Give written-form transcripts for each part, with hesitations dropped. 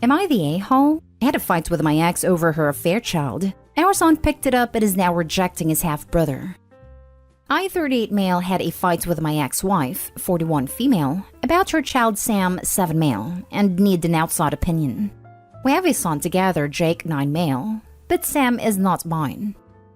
Am I the a-hole? I had a fight with my ex over her affair child. Our son picked it up and is now rejecting his half-brother. I, 38 male, had a fight with my ex-wife, 41 female, about her child Sam, 7 male, and need an outside opinion. We have a son together, Jake, 9 male, but Sam is not mine.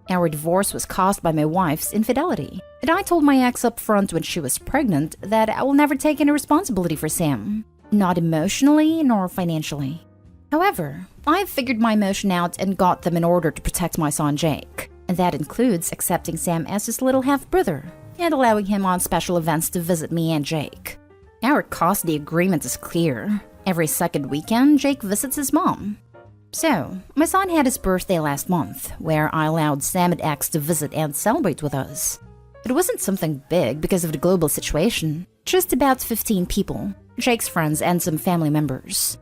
Our divorce was caused by my wife's infidelity, and I told my ex up front when she was pregnant that I will never take any responsibility for Sam, not emotionally nor financially. However, I figured my emotion out and got them in order to protect my son Jake, and that includes accepting Sam as his little half-brother and allowing him on special events to visit me and Jake. Our custody agreement is clear. Every second weekend, Jake visits his mom. So, my son had his birthday last month, where I allowed Sam and X to visit and celebrate with us. It wasn't something big because of the global situation, just about 15 people, Jake's friends and some family members.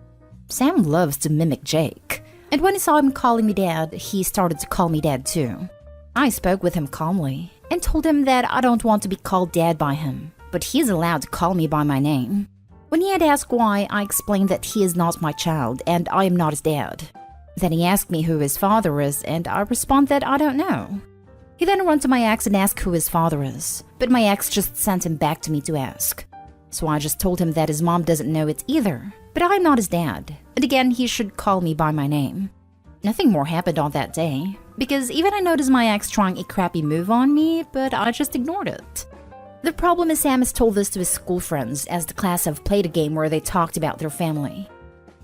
Sam loves to mimic Jake, and when he saw him calling me dad, he started to call me dad too. I spoke with him calmly and told him that I don't want to be called dad by him, but he's allowed to call me by my name. When he had asked why, I explained that he is not my child and I am not his dad. Then he asked me who his father is, and I respond that I don't know. He then ran to my ex and asked who his father is, but my ex just sent him back to me to ask. So I just told him that his mom doesn't know it either, but I'm not his dad, and again he should call me by my name. Nothing more happened on that day, because even I noticed my ex trying a crappy move on me, but I just ignored it. The problem is Sam has told this to his school friends, as the class have played a game where they talked about their family.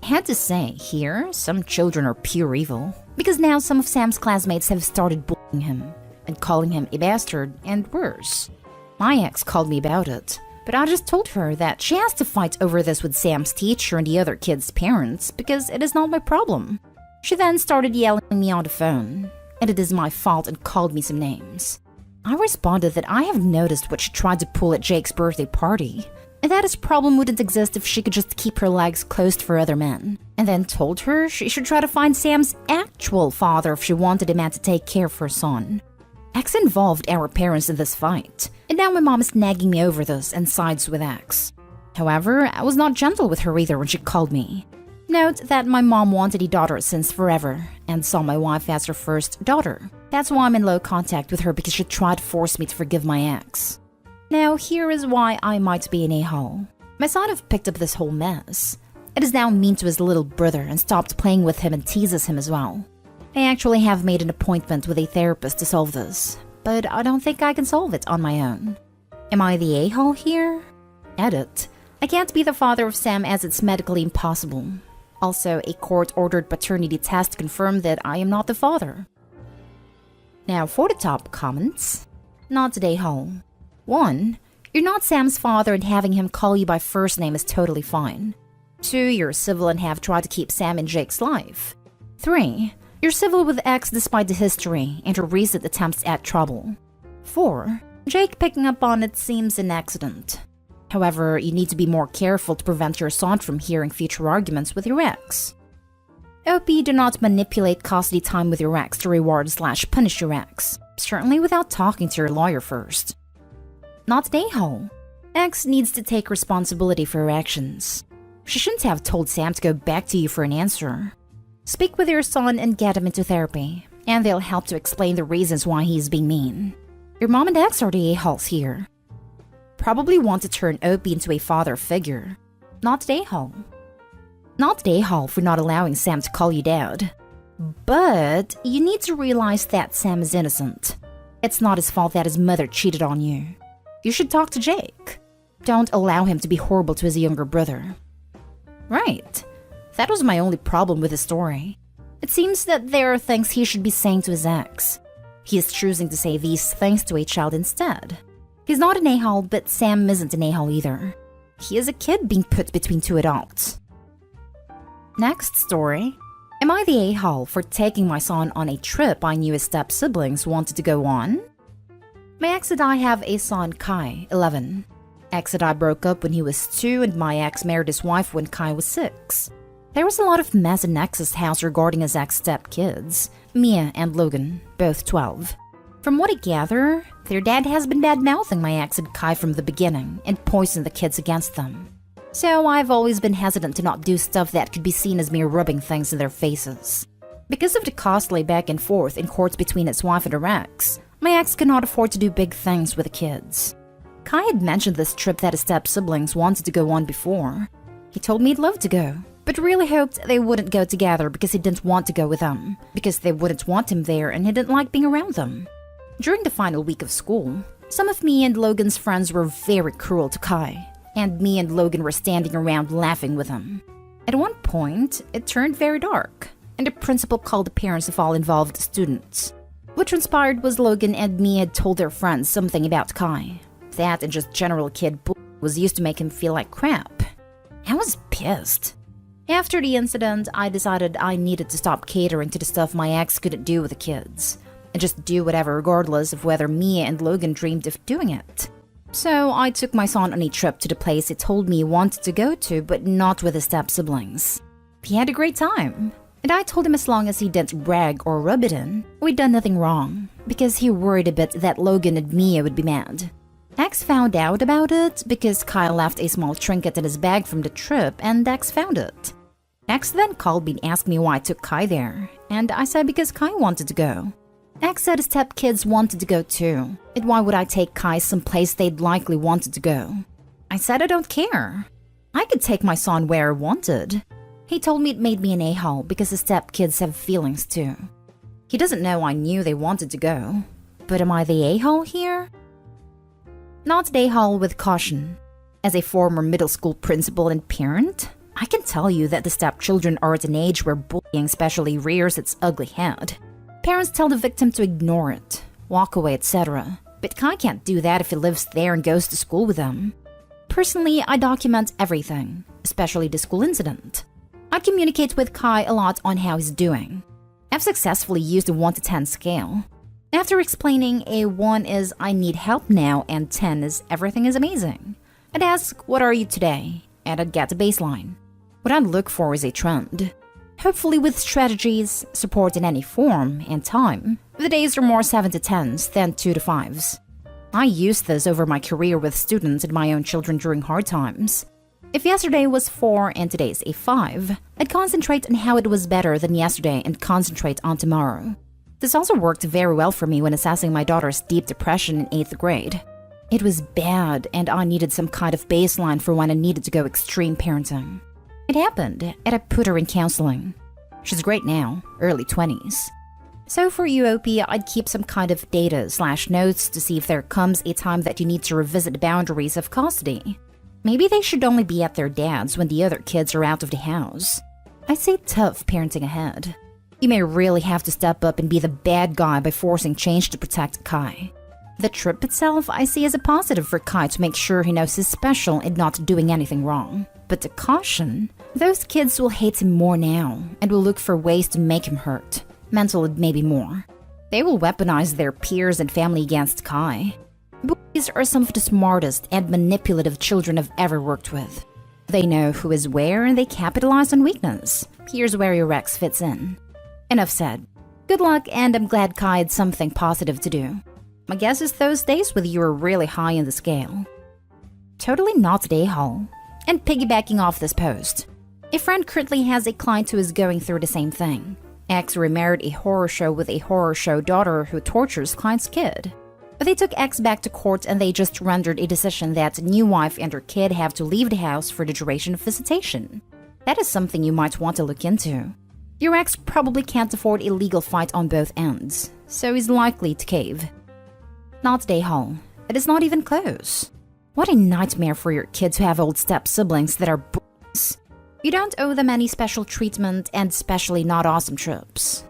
I had to say, here, some children are pure evil, because now some of Sam's classmates have started bullying him, and calling him a bastard, and worse. My ex called me about it, but I just told her that she has to fight over this with Sam's teacher and the other kids' parents, because it is not my problem. She then started yelling at me on the phone, and it is my fault, and called me some names. I responded that I have noticed what she tried to pull at Jake's birthday party, and that his problem wouldn't exist if she could just keep her legs closed for other men, and then told her she should try to find Sam's actual father if she wanted a man to take care of her son. X involved our parents in this fight, and now my mom is nagging me over this and sides with X. However, I was not gentle with her either when she called me. Note that my mom wanted a daughter since forever, and saw my wife as her first daughter. That's why I'm in low contact with her, because she tried to force me to forgive my ex. Now, here is why I might be an a-hole. My son have picked up this whole mess. It is now mean to his little brother and stopped playing with him and teases him as well. I actually have made an appointment with a therapist to solve this, but I don't think I can solve it on my own. Am I the a-hole here? Edit. I can't be the father of Sam as it's medically impossible. Also, a court-ordered paternity test confirmed that I am not the father. Now for the top comments. Not the a-hole. 1. You're not Sam's father and having him call you by first name is totally fine. 2. You're civil and have tried to keep Sam in Jake's life. 3. You're civil with X despite the history and her recent attempts at trouble. 4. Jake picking up on it seems an accident. However, you need to be more careful to prevent your son from hearing future arguments with your ex. OP, do not manipulate custody time with your ex to reward/punish your ex, certainly without talking to your lawyer first. Not an a-hole. X needs to take responsibility for her actions. She shouldn't have told Sam to go back to you for an answer. Speak with your son and get him into therapy, and they'll help to explain the reasons why he's being mean. Your mom and X are the a-holes here. Probably want to turn OP into a father figure. Not an a-hole. Not an a-hole for not allowing Sam to call you dad. But you need to realize that Sam is innocent. It's not his fault that his mother cheated on you. You should talk to Jake. Don't allow him to be horrible to his younger brother. Right. That was my only problem with the story. It seems that there are things he should be saying to his ex. He is choosing to say these things to a child instead. He's not an a-hole, but Sam isn't an a-hole either. He is a kid being put between two adults. Next story. Am I the a-hole for taking my son on a trip I knew his step-siblings wanted to go on? My ex and I have a son, Kai, 11. Ex and I broke up when he was 2 and my ex married his wife when Kai was 6. There was a lot of mess in Ex's house regarding his ex step-kids, Mia and Logan, both 12. From what I gather, their dad has been bad-mouthing my ex and Kai from the beginning and poisoned the kids against them. So I've always been hesitant to not do stuff that could be seen as me rubbing things in their faces. Because of the costly back and forth in courts between his wife and her ex, my ex could not afford to do big things with the kids. Kai had mentioned this trip that his step-siblings wanted to go on before. He told me he'd love to go, but really hoped they wouldn't go together because he didn't want to go with them, because they wouldn't want him there and he didn't like being around them. During the final week of school, some of me and Logan's friends were very cruel to Kai, and me and Logan were standing around laughing with him. At one point, it turned very dark, and the principal called the parents of all involved students. What transpired was Logan and me had told their friends something about Kai. That and just general kid bull was used to make him feel like crap. I was pissed. After the incident, I decided I needed to stop catering to the stuff my ex couldn't do with the kids, and just do whatever regardless of whether Mia and Logan dreamed of doing it. So I took my son on a trip to the place he told me he wanted to go to, but not with his step-siblings. He had a great time, and I told him as long as he didn't brag or rub it in, we'd done nothing wrong, because he worried a bit that Logan and Mia would be mad. X found out about it because Kyle left a small trinket in his bag from the trip and X found it. X then called me and asked me why I took Kai there, and I said because Kai wanted to go. X said his stepkids wanted to go too, and why would I take Kai someplace they'd likely wanted to go? I said I don't care. I could take my son where I wanted. He told me it made me an a-hole because his stepkids have feelings too. He doesn't know I knew they wanted to go, but am I the a-hole here? Not the a-hole with caution. As a former middle school principal and parent, I can tell you that the stepchildren are at an age where bullying especially rears its ugly head. Parents tell the victim to ignore it, walk away, etc. But Kai can't do that if he lives there and goes to school with them. Personally, I document everything, especially the school incident. I communicate with Kai a lot on how he's doing. I've successfully used a 1 to 10 scale. After explaining, a 1 is I need help now and 10 is everything is amazing. I'd ask, what are you today? And I'd get a baseline. What I'd look for is a trend. Hopefully with strategies, support in any form, and time, the days are more 7 to 10s than 2 to 5s. I used this over my career with students and my own children during hard times. If yesterday was 4 and today's a 5, I'd concentrate on how it was better than yesterday and concentrate on tomorrow. This also worked very well for me when assessing my daughter's deep depression in 8th grade. It was bad and I needed some kind of baseline for when I needed to go extreme parenting. It happened, and I put her in counseling. She's great now, early 20s. So for UOP, I'd keep some kind of data/notes to see if there comes a time that you need to revisit the boundaries of custody. Maybe they should only be at their dad's when the other kids are out of the house. I'd say tough parenting ahead. You may really have to step up and be the bad guy by forcing change to protect Kai. The trip itself I see as a positive for Kai to make sure he knows he's special and not doing anything wrong. But the caution, those kids will hate him more now and will look for ways to make him hurt, mental and maybe more. They will weaponize their peers and family against Kai. Bullies are some of the smartest and manipulative children I've ever worked with. They know who is where and they capitalize on weakness. Here's where your Rex fits in. Enough said. Good luck, and I'm glad Kai had something positive to do. My guess is those days with you are really high in the scale. Totally not the a-hole. And piggybacking off this post, a friend currently has a client who is going through the same thing. X remarried a horror show with a horror show daughter who tortures client's kid. They took X back to court and they just rendered a decision that new wife and her kid have to leave the house for the duration of visitation. That is something you might want to look into. Your ex probably can't afford a legal fight on both ends, so he's likely to cave. Not the a-hole. It is not even close. What a nightmare for your kids who have old step-siblings that are bullies. You don't owe them any special treatment and especially not awesome trips.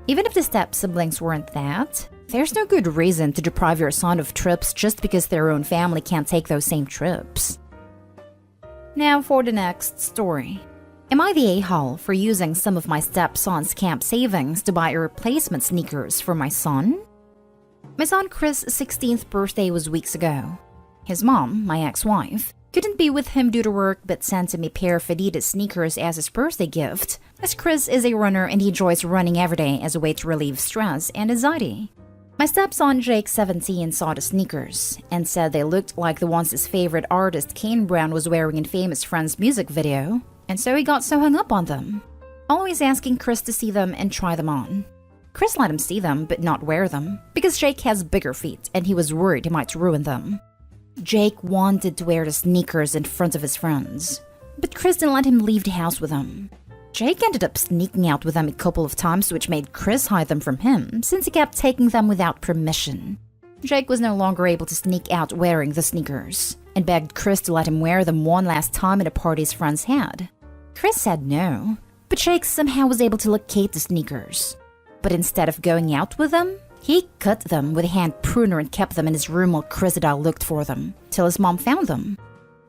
Even if the step-siblings weren't that, there's no good reason to deprive your son of trips just because their own family can't take those same trips. Now for the next story. Am I the a-hole for using some of my stepson's camp savings to buy a replacement sneakers for my son? My son Chris' 16th birthday was weeks ago. His mom, my ex-wife, couldn't be with him due to work but sent him a pair of Adidas sneakers as his birthday gift, as Chris is a runner and he enjoys running every day as a way to relieve stress and anxiety. My stepson Jake, 17, saw the sneakers and said they looked like the ones his favorite artist Kane Brown was wearing in Famous Friends music video, and so he got so hung up on them, always asking Chris to see them and try them on. Chris let him see them but not wear them because Jake has bigger feet and he was worried he might ruin them. Jake wanted to wear the sneakers in front of his friends, but Chris didn't let him leave the house with them. Jake ended up sneaking out with them a couple of times, which made Chris hide them from him since he kept taking them without permission. Jake was no longer able to sneak out wearing the sneakers and begged Chris to let him wear them one last time at a party his friends had. Chris said no, but Jake somehow was able to locate the sneakers. But instead of going out with them, he cut them with a hand pruner and kept them in his room while Chris and I looked for them, till his mom found them.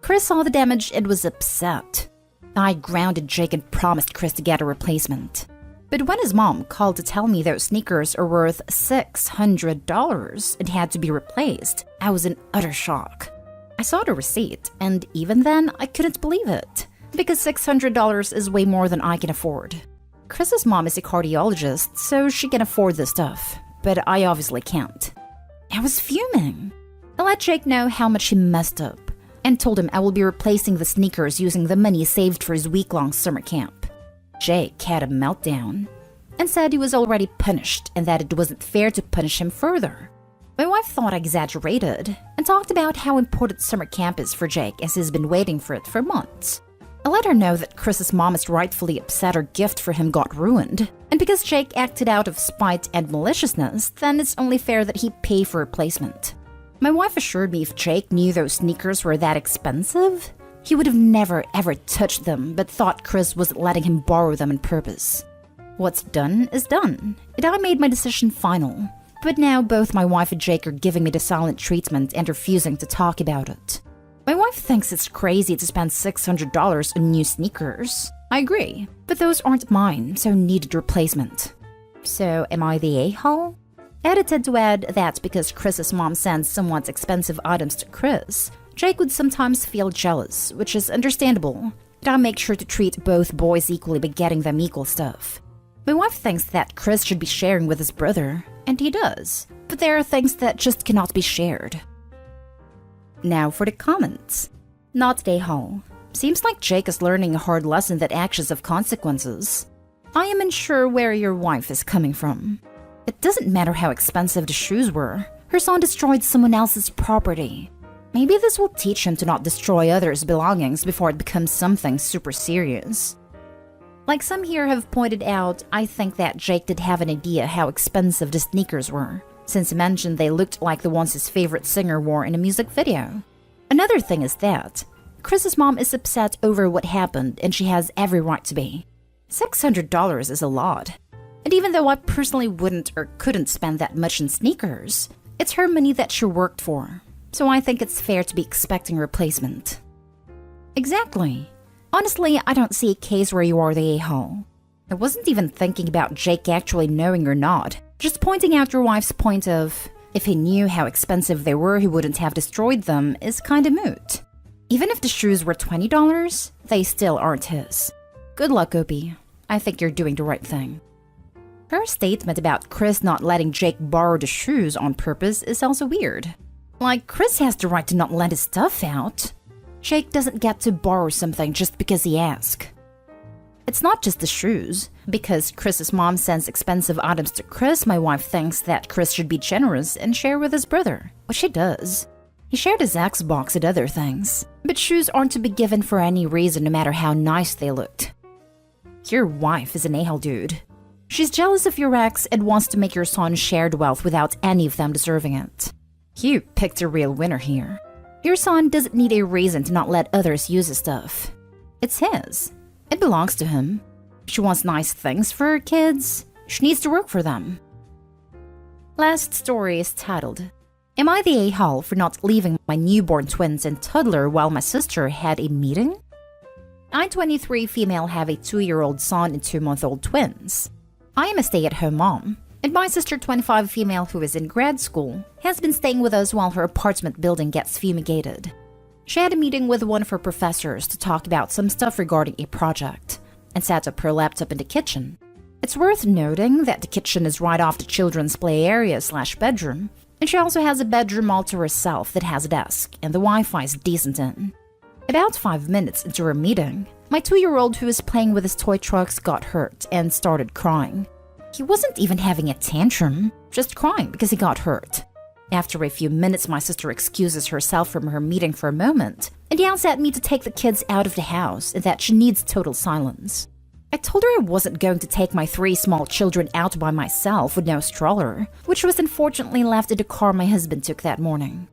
Chris saw the damage and was upset. I grounded Jake and promised Chris to get a replacement. But when his mom called to tell me those sneakers are worth $600 and had to be replaced, I was in utter shock. I saw the receipt, and even then, I couldn't believe it, because $600 is way more than I can afford. Chris's mom is a cardiologist, so she can afford this stuff, but I obviously can't. I was fuming. I let Jake know how much he messed up, and told him I will be replacing the sneakers using the money saved for his week-long summer camp. Jake had a meltdown and said he was already punished and that it wasn't fair to punish him further. My wife thought I exaggerated and talked about how important summer camp is for Jake as he's been waiting for it for months. I let her know that Chris's mom is rightfully upset her gift for him got ruined, and because Jake acted out of spite and maliciousness, then it's only fair that he pay for replacement. My wife assured me if Jake knew those sneakers were that expensive, he would have never ever touched them but thought Chris wasn't letting him borrow them on purpose. What's done is done, and I made my decision final. But now both my wife and Jake are giving me the silent treatment and refusing to talk about it. My wife thinks it's crazy to spend $600 on new sneakers. I agree, but those aren't mine, so needed replacement. So am I the a-hole? Edited to add that because Chris's mom sends somewhat expensive items to Chris, Jake would sometimes feel jealous, which is understandable, but I make sure to treat both boys equally by getting them equal stuff. My wife thinks that Chris should be sharing with his brother, and he does, but there are things that just cannot be shared. Now for the comments. Not the a-hole. Seems like Jake is learning a hard lesson that actions have consequences. I am unsure where your wife is coming from. It doesn't matter how expensive the shoes were. Her son destroyed someone else's property. Maybe this will teach him to not destroy others' belongings before it becomes something super serious. Like some here have pointed out, I think that Jake did have an idea how expensive the sneakers were, since he mentioned they looked like the ones his favorite singer wore in a music video. Another thing is that Chris's mom is upset over what happened and she has every right to be. $600 is a lot. And even though I personally wouldn't or couldn't spend that much in sneakers, it's her money that she worked for. So I think it's fair to be expecting a replacement. Exactly. Honestly, I don't see a case where you are the a-hole. I wasn't even thinking about Jake actually knowing or not, just pointing out your wife's point of, if he knew how expensive they were, he wouldn't have destroyed them, is kinda moot. Even if the shoes were $20, they still aren't his. Good luck, Opie. I think you're doing the right thing. Her statement about Chris not letting Jake borrow the shoes on purpose is also weird. Like, Chris has the right to not let his stuff out. Jake doesn't get to borrow something just because he asks. It's not just the shoes. Because Chris's mom sends expensive items to Chris, my wife thinks that Chris should be generous and share with his brother, which he does. He shared his Xbox and other things. But shoes aren't to be given for any reason, no matter how nice they looked. Your wife is an a-hole, dude. She's jealous of your ex and wants to make your son share the wealth without any of them deserving it. You picked a real winner here. Your son doesn't need a reason to not let others use his stuff. It's his. It belongs to him. She wants nice things for her kids. She needs to work for them. Last story is titled, Am I the a-hole for not leaving my newborn twins and toddler while my sister had a meeting? I, 23 female, have a 2-year-old son and 2-month-old twins. I am a stay-at-home mom, and my sister, 25 female, who is in grad school, has been staying with us while her apartment building gets fumigated. She had a meeting with one of her professors to talk about some stuff regarding a project, and sat up her laptop in the kitchen. It's worth noting that the kitchen is right off the children's play area/bedroom, and she also has a bedroom all to herself that has a desk, and the Wi-Fi is decent in. About 5 minutes into her meeting, my 2-year-old who was playing with his toy trucks got hurt and started crying. He wasn't even having a tantrum, just crying because he got hurt. After a few minutes, my sister excuses herself from her meeting for a moment and yells at me to take the kids out of the house and that she needs total silence. I told her I wasn't going to take my 3 small children out by myself with no stroller, which was unfortunately left in the car my husband took that morning.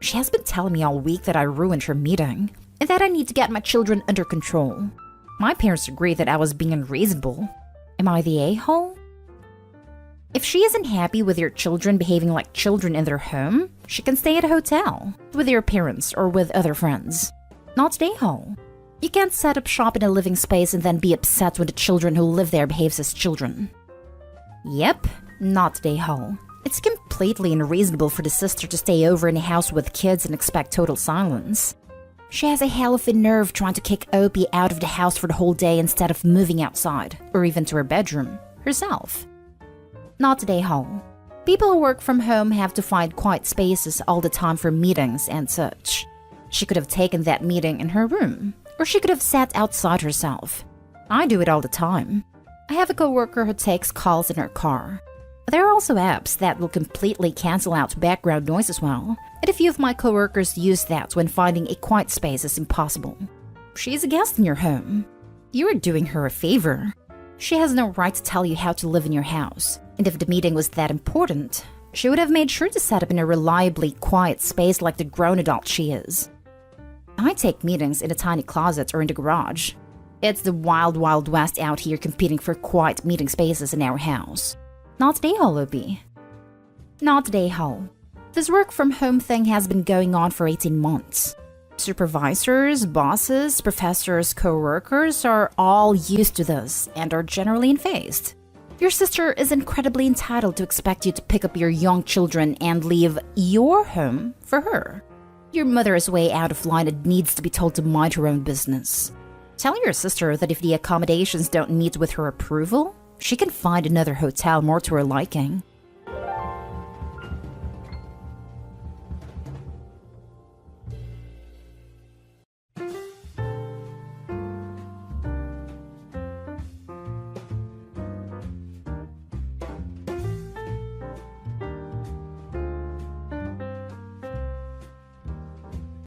She has been telling me all week that I ruined her meeting and that I need to get my children under control. My parents agree that I was being unreasonable. Am I the a-hole? If she isn't happy with your children behaving like children in their home, she can stay at a hotel, with your parents or with other friends. Not the a-hole. You can't set up shop in a living space and then be upset when the children who live there behaves as children. Yep, not the a-hole. It's completely unreasonable for the sister to stay over in a house with kids and expect total silence. She has a hell of a nerve trying to kick Opie out of the house for the whole day instead of moving outside, or even to her bedroom, herself. Not the a-hole. People who work from home have to find quiet spaces all the time for meetings and such. She could have taken that meeting in her room, or she could have sat outside herself. I do it all the time. I have a coworker who takes calls in her car. There are also apps that will completely cancel out background noise as well, and a few of my coworkers use that when finding a quiet space is impossible. She's a guest in your home. You are doing her a favor. She has no right to tell you how to live in your house, and if the meeting was that important, she would have made sure to set up in a reliably quiet space like the grown adult she is. I take meetings in a tiny closet or in the garage. It's the wild, wild west out here competing for quiet meeting spaces in our house. Not the a-hole, Opie. Not the a-hole. This work from home thing has been going on for 18 months. Supervisors, bosses, professors, co-workers are all used to this and are generally unfazed. Your sister is incredibly entitled to expect you to pick up your young children and leave your home for her. Your mother is way out of line and needs to be told to mind her own business. Tell your sister that if the accommodations don't meet with her approval, she can find another hotel more to her liking.